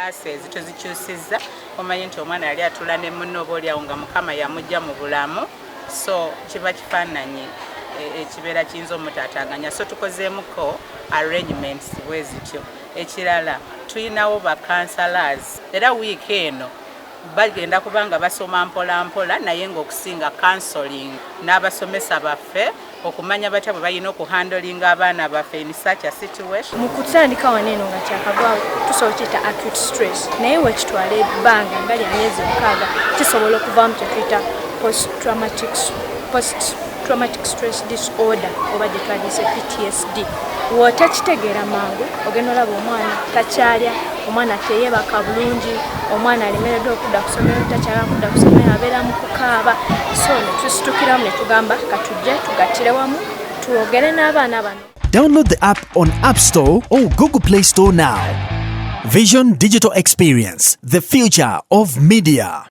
classes tuzikyusizza omanyi nti omwana yali atula ne munno obaoliawo nga mukama yamujja mu bulamu so kiba kifaananyi ekibeera kiyinza omutaataganya so tukozeemuko arrangements bwe zityo ekirala tuyinawo bacancelors era wiiki eno bagenda kubanga basoma mpola mpola naye ng'okusinga counseling n'abasomesa baffe okumanya batya bwe balina okuhandolinga abaana baffe in such a situation. Mu kutandika wano eno nga kyakagwawo tusobola okiyita acute stress naye wekitwala ebbanga nga lya myezi 6 kisobola okuvaamu kye tuyita post-traumatic stress disorder oba gye twandise PTSD. Wootakitegeera mangu ogenda olaba omwana takyalya, omwana teyeebaka bulungi, omwana alemereddwa okudda ku ssomero, takyala kudda ku ssomero, abeera mu kukaaba. So ne tusitukiramu ne tugamba katujje tugattire wamu twogere n'abaana bano. Download the app on App Store or Google Play Store now. Vision Digital Experience, the future of media.